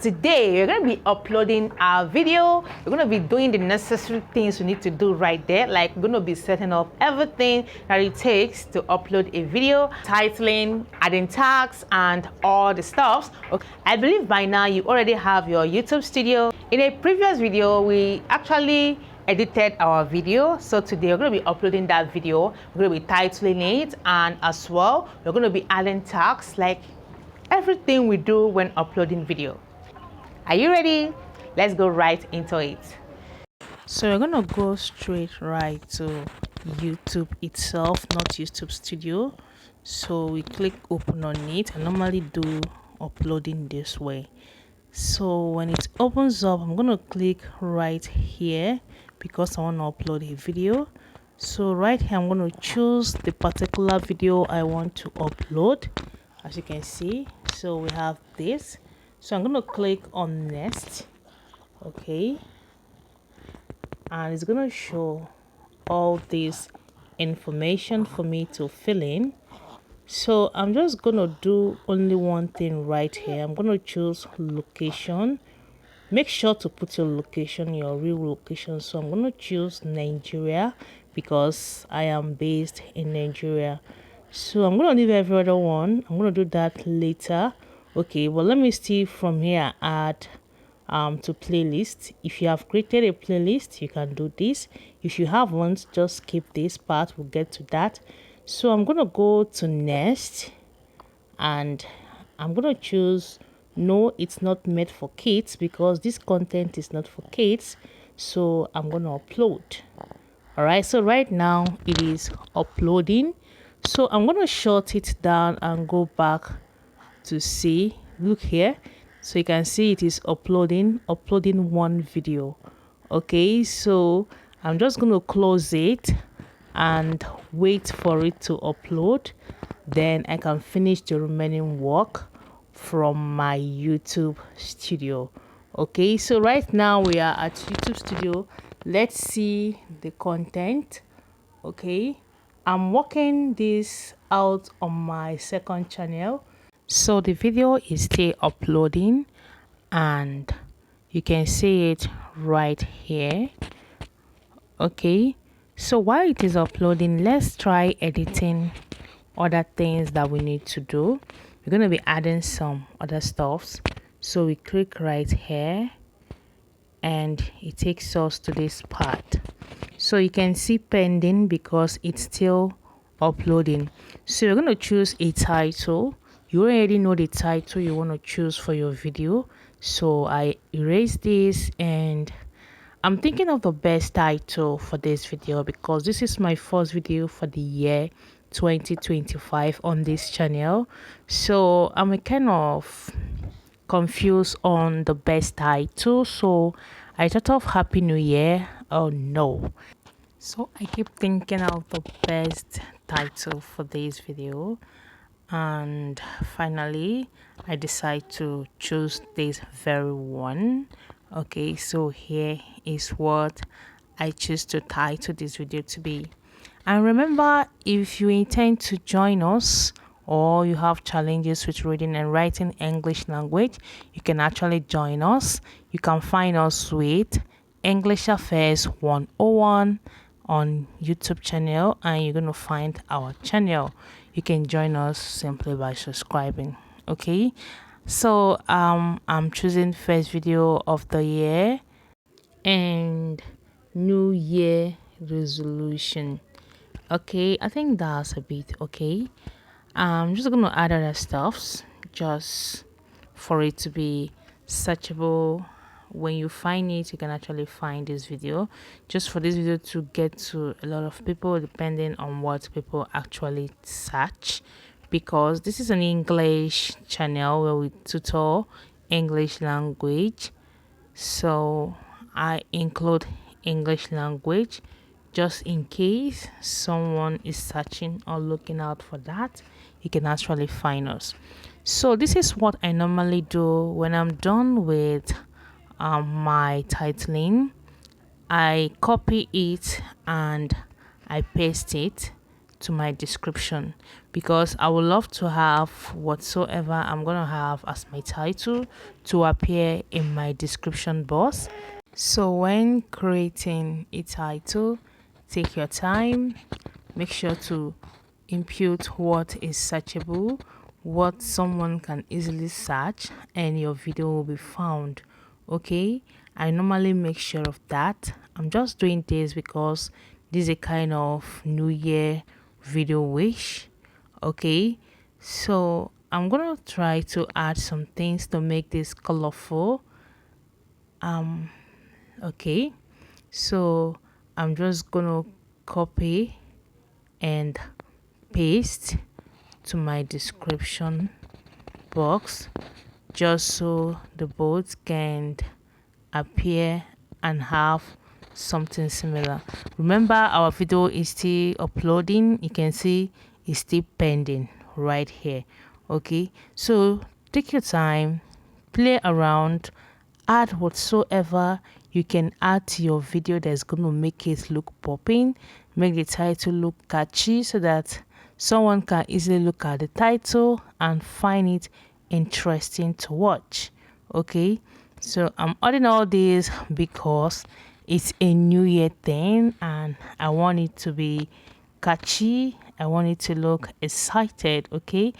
Today we're going to be uploading our video. We're going to be doing the necessary things we need to do right there. Like, we're going to be setting up everything that it takes to upload a video, titling, adding tags, and all the stuff. Okay. I believe by now you already have your YouTube studio. In a previous video, we actually edited our video, so today we're going to be uploading that video. We're going to be titling it, and as well we're going to be adding tags, like everything we do when uploading video. Are you ready? Let's go right into it. So we're gonna go straight right to YouTube itself, not YouTube Studio. So we click open on it. I normally do uploading this way. So when it opens up, I'm gonna click right here because I want to upload a video. So right here I'm going to choose the particular video I want to upload, as you can see. So we have this, so I'm going to click on next. Okay, and it's going to show all this information for me to fill in. So I'm just going to do only one thing right here. I'm going to choose location. Make sure to put your location, your real location. So I'm going to choose Nigeria because I am based in Nigeria. So I'm going to leave every other one. I'm going to do that later. Okay, but let me see from here, add to playlist. If you have created a playlist, you can do this. If you haven't, just skip this part. We'll get to that. So I'm going to go to next, and I'm going to choose no, it's not meant for kids because this content is not for kids. So I'm going to upload. All right, so right now it is uploading. So I'm going to shut it down and go back to see. Look here, so you can see it is uploading one video. Okay, so I'm just going to close it and wait for it to upload. Then I can finish the remaining work from my YouTube studio. Okay, so right now we are at YouTube studio. Let's see the content. Okay, I'm working this out on my second channel, so the video is still uploading and you can see it right here. Okay, so while it is uploading, let's try editing other things that we need to do. We're going to be adding some other stuffs. So we click right here and it takes us to this part. So you can see pending because it's still uploading. So you're going to choose a title. You already know the title you want to choose for your video. So I erase this, and I'm thinking of the best title for this video because this is my first video for the year 2025 on this channel. So I'm kind of confused on the best title. So I thought of Happy New Year. Oh no. So I keep thinking of the best title for this video, and finally I decide to choose this very one. Okay, so here is what I choose to title this video to be. And remember, if you intend to join us or you have challenges with reading and writing English language, you can actually join us. You can find us with English Affairs 101 on YouTube channel, and you're going to find our channel. You can join us simply by subscribing. Okay, so I'm choosing first video of the year and New Year resolution. Okay, I think that's a bit okay. I'm just gonna add other stuffs just for it to be searchable. When you find it, you can actually find this video, just for this video to get to a lot of people depending on what people actually search, because this is an English channel where we tutor English language. So I include English language just in case someone is searching or looking out for that. You can actually find us. So this is what I normally do when I'm done with my titling. I copy it and I paste it to my description, because I would love to have whatsoever I'm gonna have as my title to appear in my description box. So when creating a title, take your time, make sure to impute what is searchable, what someone can easily search, and your video will be found. Okay, I normally make sure of that. I'm just doing this because this is a kind of new year video wish. Okay, so I'm gonna try to add some things to make this colorful. Okay, so I'm just gonna copy and paste to my description box, just so the both can appear and have something similar. Remember, our video is still uploading. You can see it's still pending right here. Okay, so take your time, play around, add whatsoever you can add to your video that's going to make it look popping, make the title look catchy, so that someone can easily look at the title and find it interesting to watch. Okay, so I'm adding all this because it's a new year thing and I want it to be catchy. I want it to look excited. Okay,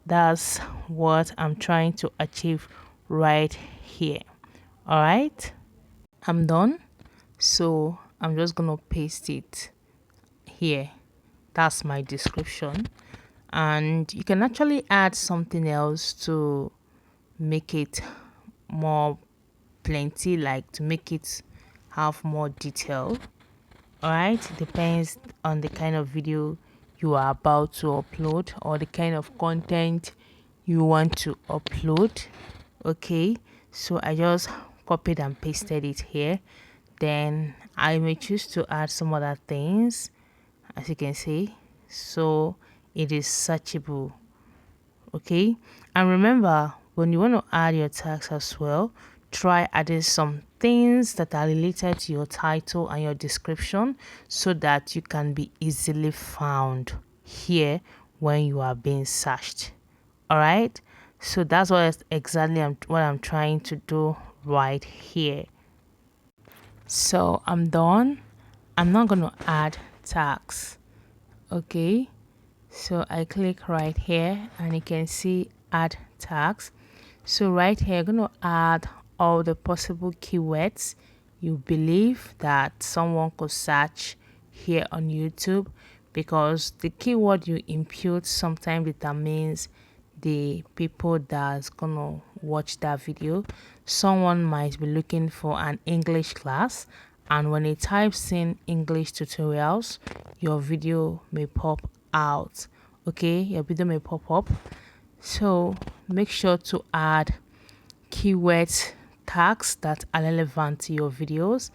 that's what I'm trying to achieve right here. All right, I'm done, so I'm just gonna paste it here. That's my description, and you can actually add something else to make it more plenty, like to make it have more detail. All right, depends on the kind of video you are about to upload or the kind of content you want to upload. Okay, so I just copied and pasted it here. Then I may choose to add some other things, as you can see, so it is searchable. Okay, and remember, when you want to add your tags as well, try adding some things that are related to your title and your description, so that you can be easily found here when you are being searched. All right, so that's what I'm trying to do right here. So I'm done. I'm not going to add tags. Okay, so I click right here and you can see add tags. So right here, I'm going to add all the possible keywords you believe that someone could search here on YouTube, because the keyword you impute sometimes determines the people that's gonna watch that video. Someone might be looking for an English class, and when it types in English tutorials, your video may pop out. Okay, your video may pop up. So make sure to add keyword tags that are relevant to your videos,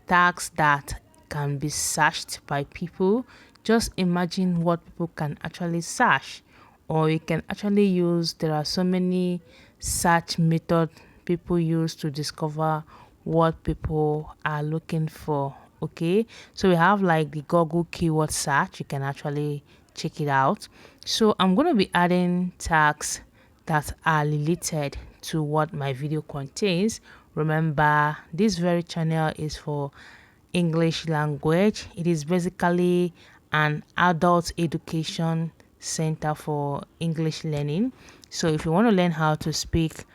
tags that can be searched by people. Just imagine what people can actually search, or you can actually use, there are so many search methods people use to discover what people are looking for. Okay, so we have like the Google keyword search. You can actually check it out. So I'm going to be adding tags that are related to what my video contains. Remember, this very channel is for English language. It is basically an adult education center for English learning. So if you want to learn how to speak,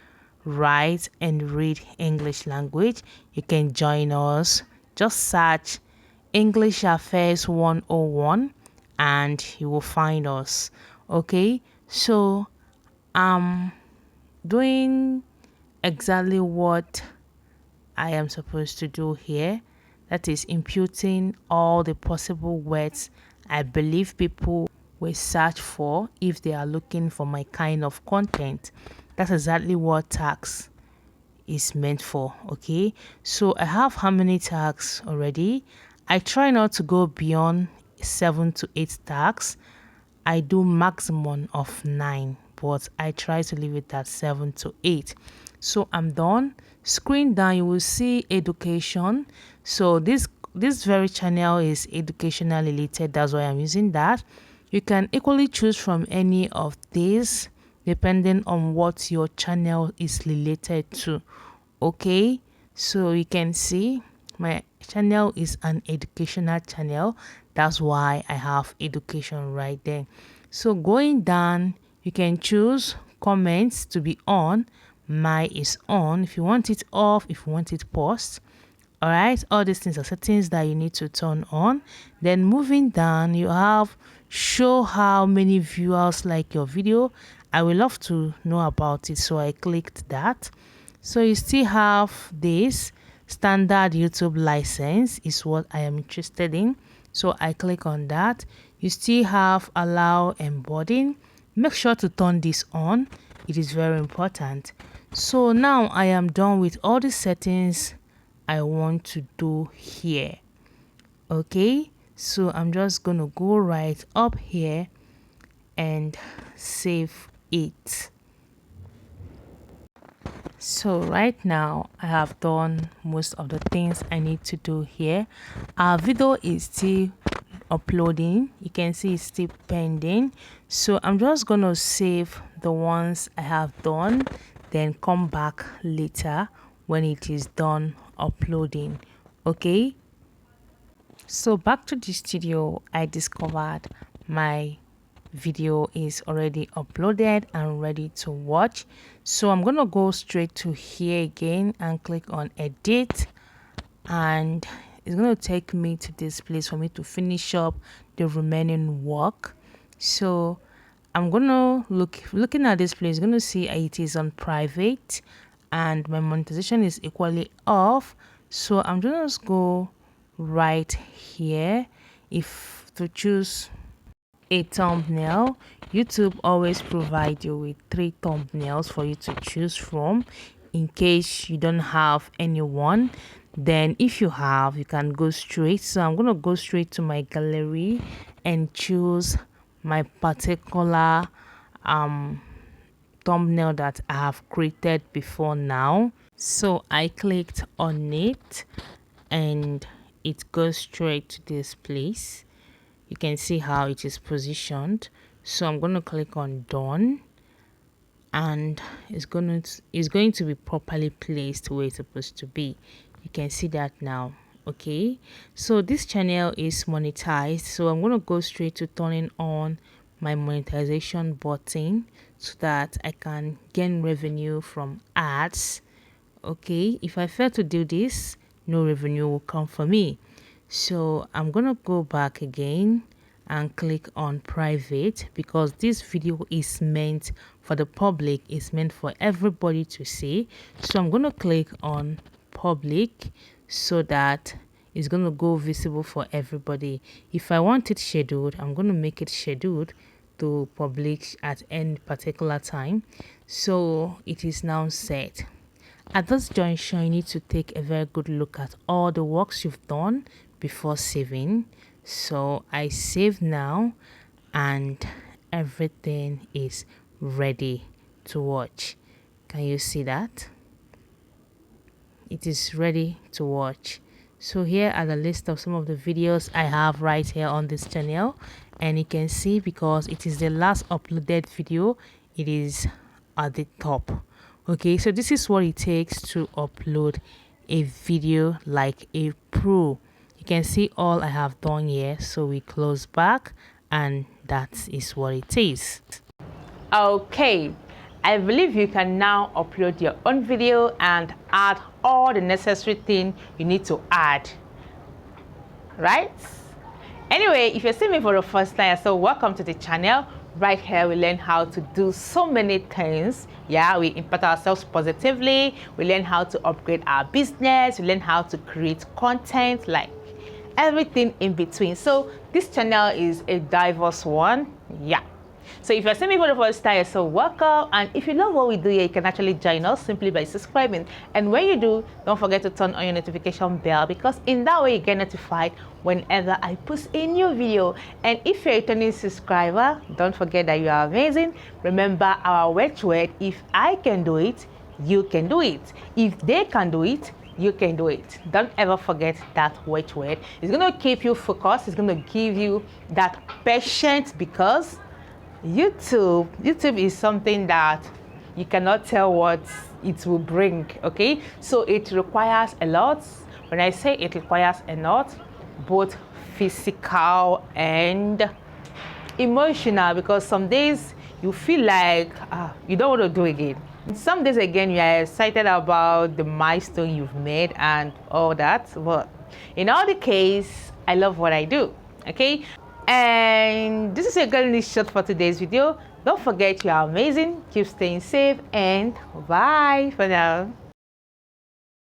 write and read English language, you can join us. Just search English Affairs 101 and you will find us. Okay, so I'm doing exactly what I am supposed to do here. That is imputing all the possible words I believe people will search for if they are looking for my kind of content. That's exactly what tags is meant for. Okay, so I have how many tags already? I try not to go beyond 7 to 8 tags. I do maximum of 9, but I try to leave it at 7 to 8. So I'm done. Screen down, you will see education. So this this very channel is educational related, that's why I'm using that. You can equally choose from any of these depending on what your channel is related to. Okay, so you can see my channel is an educational channel, that's why I have education right there. So going down, you can choose comments to be on. My is on. If you want it off, if you want it paused. All right, all these things are settings that you need to turn on. Then moving down, you have show how many viewers like your video. I would love to know about it, so I clicked that. So you still have this standard YouTube license is what I am interested in, so I click on that. You still have allow embodying. Make sure to turn this on, it is very important. So now I am done with all the settings I want to do here. Okay, so I'm just gonna go right up here and save it. So right now I have done most of the things I need to do here. Our video is still uploading, you can see it's still pending, so I'm just gonna save the ones I have done, then come back later when it is done uploading. Okay, so back to the studio, I discovered my video is already uploaded and ready to watch. So I'm gonna go straight to here again and click on edit, and it's going to take me to this place for me to finish up the remaining work. So I'm gonna looking at this place, going to see it is on private and my monetization is equally off. So I'm just go right here. If to choose a thumbnail, YouTube always provide you with 3 thumbnails for you to choose from in case you don't have anyone. Then if you have, you can go straight. So I'm going to go straight to my gallery and choose my particular thumbnail that I have created before now. So I clicked on it and it goes straight to this place. You can see how it is positioned. So I'm going to click on done, and it's going to be properly placed where it's supposed to be. You can see that now. Okay, so this channel is monetized, so I'm going to go straight to turning on my monetization button so that I can gain revenue from ads. Okay, if I fail to do this, no revenue will come for me. So I'm gonna go back again and click on private, because this video is meant for the public, it's meant for everybody to see. So I'm gonna click on public so that it's gonna go visible for everybody. If I want it scheduled, I'm gonna make it scheduled to publish at any particular time. So it is now set. At this junction, you need to take a very good look at all the works you've done before saving. So I save now and everything is ready to watch. Can you see that? It is ready to watch. So here are the list of some of the videos I have right here on this channel, and you can see because it is the last uploaded video, it is at the top. Okay, so this is what it takes to upload a video like a pro. You can see all I have done here. So we close back and that is what it is. Okay, I believe you can now upload your own video and add all the necessary things you need to add, right? Anyway, if you're seeing me for the first time, so welcome to the channel. Right here we learn how to do so many things. Yeah, we impact ourselves positively, we learn how to upgrade our business, we learn how to create content, like everything in between. So this channel is a diverse one. Yeah, so if you're seeing me for the first time, so welcome. And if you love what we do here, you can actually join us simply by subscribing. And when you do, don't forget to turn on your notification bell, because in that way you get notified whenever I post a new video. And if you're a returning subscriber, don't forget that you are amazing. Remember our watchword: if I can do it, you can do it. If they can do it, you can do it. Don't ever forget that word. It's going to keep you focused. It's going to give you that patience, because YouTube is something that you cannot tell what it will bring. Okay, so it requires a lot. When I say it requires a lot, both physical and emotional, because some days you feel like you don't want to do again. Some days again you are excited about the milestone you've made and all that. But in all the case, I love what I do. Okay, and this is a girl news shot for today's video. Don't forget, you are amazing. Keep staying safe, and bye for now.